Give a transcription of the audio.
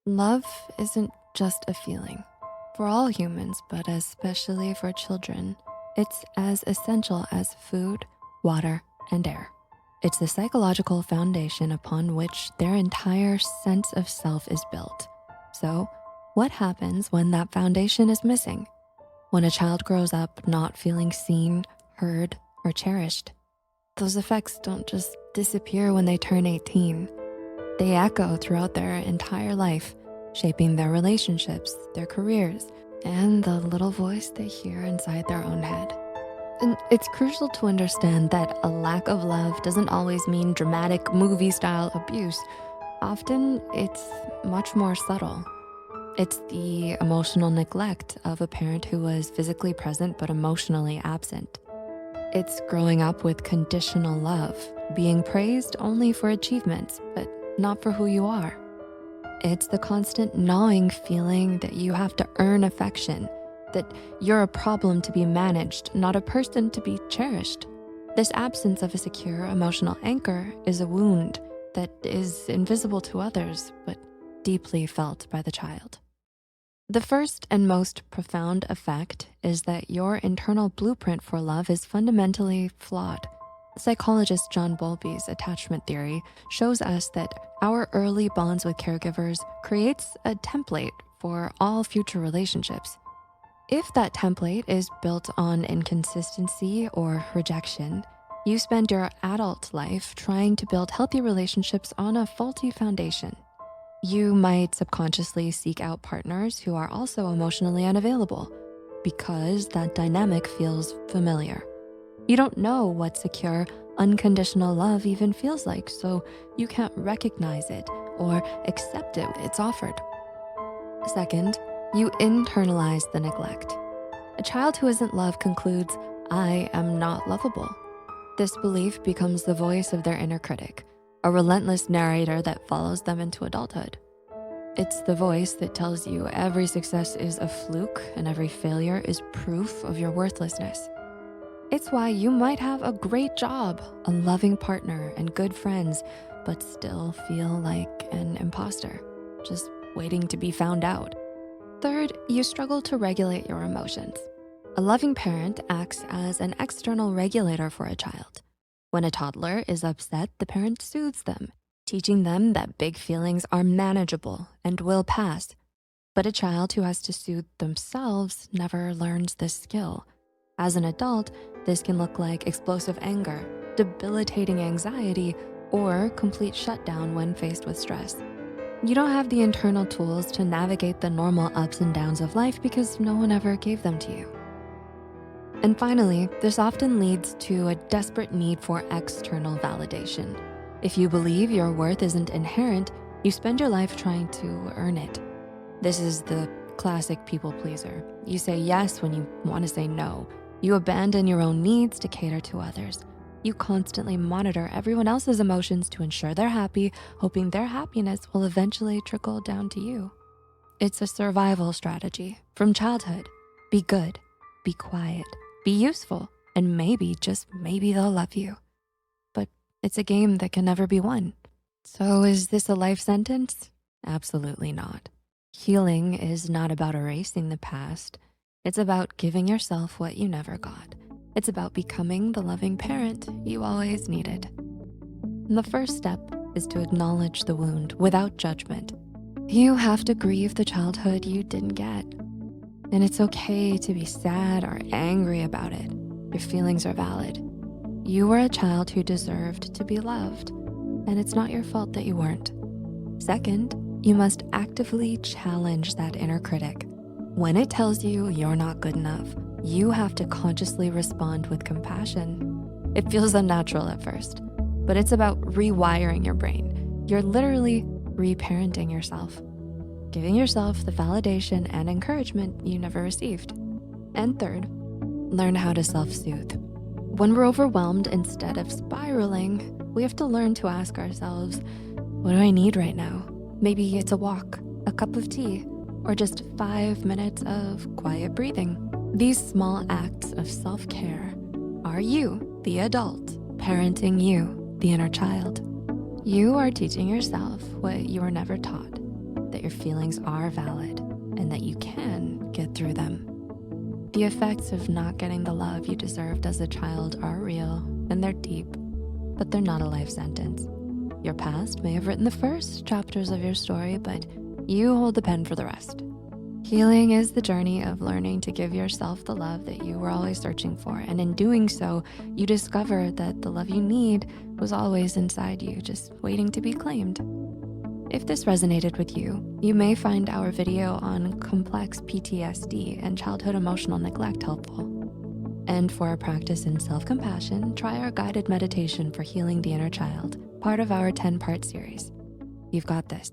Love isn't just a feeling. For all humans, but especially for children, it's as essential as food, water, and air. It's the psychological foundation upon which their entire sense of self is built. So, what happens when that foundation is missing? When a child grows up not feeling seen, heard, or cherished? Those effects don't just disappear when they turn 18. They echo throughout their entire life, shaping their relationships, their careers, and the little voice they hear inside their own head. And it's crucial to understand that a lack of love doesn't always mean dramatic movie-style abuse. Often, it's much more subtle. It's the emotional neglect of a parent who was physically present but emotionally absent. It's growing up with conditional love, being praised only for achievements, but not for who you are. It's the constant gnawing feeling that you have to earn affection, that you're a problem to be managed, not a person to be cherished. This absence of a secure emotional anchor is a wound that is invisible to others, but deeply felt by the child. The first and most profound effect is that your internal blueprint for love is fundamentally flawed. Psychologist John Bowlby's attachment theory shows us that our early bonds with caregivers creates a template for all future relationships. If that template is built on inconsistency or rejection, you spend your adult life trying to build healthy relationships on a faulty foundation. You might subconsciously seek out partners who are also emotionally unavailable because that dynamic feels familiar. You don't know what secure, unconditional love even feels like, so you can't recognize it or accept it it's offered. Second, you internalize the neglect. A child who isn't loved concludes, "I am not lovable." This belief becomes the voice of their inner critic, a relentless narrator that follows them into adulthood. It's the voice that tells you every success is a fluke and every failure is proof of your worthlessness. It's why you might have a great job, a loving partner, and good friends, but still feel like an imposter, just waiting to be found out. Third, you struggle to regulate your emotions. A loving parent acts as an external regulator for a child. When a toddler is upset, the parent soothes them, teaching them that big feelings are manageable and will pass. But a child who has to soothe themselves never learns this skill. As an adult, this can look like explosive anger, debilitating anxiety, or complete shutdown when faced with stress. You don't have the internal tools to navigate the normal ups and downs of life because no one ever gave them to you. And finally, this often leads to a desperate need for external validation. If you believe your worth isn't inherent, you spend your life trying to earn it. This is the classic people pleaser. You say yes when you want to say no. You abandon your own needs to cater to others. You constantly monitor everyone else's emotions to ensure they're happy, hoping their happiness will eventually trickle down to you. It's a survival strategy from childhood. Be good, be quiet, be useful, and maybe, just maybe they'll love you. But it's a game that can never be won. So is this a life sentence? Absolutely not. Healing is not about erasing the past. It's about giving yourself what you never got. It's about becoming the loving parent you always needed. And the first step is to acknowledge the wound without judgment. You have to grieve the childhood you didn't get. And it's okay to be sad or angry about it. Your feelings are valid. You were a child who deserved to be loved, and it's not your fault that you weren't. Second, you must actively challenge that inner critic. When it tells you you're not good enough, you have to consciously respond with compassion. It feels unnatural at first, but it's about rewiring your brain. You're literally reparenting yourself, giving yourself the validation and encouragement you never received. And third, learn how to self-soothe. When we're overwhelmed, instead of spiraling, we have to learn to ask ourselves, what do I need right now? Maybe it's a walk, a cup of tea, or just 5 minutes of quiet breathing. These small acts of self-care are you, the adult, parenting you, the inner child. You are teaching yourself what you were never taught, that your feelings are valid and that you can get through them. The effects of not getting the love you deserved as a child are real and they're deep, but they're not a life sentence. Your past may have written the first chapters of your story, but you hold the pen for the rest. Healing is the journey of learning to give yourself the love that you were always searching for. And in doing so, you discover that the love you need was always inside you, just waiting to be claimed. If this resonated with you, you may find our video on complex PTSD and childhood emotional neglect helpful. And for a practice in self-compassion, try our guided meditation for healing the inner child, part of our 10-part series. You've got this.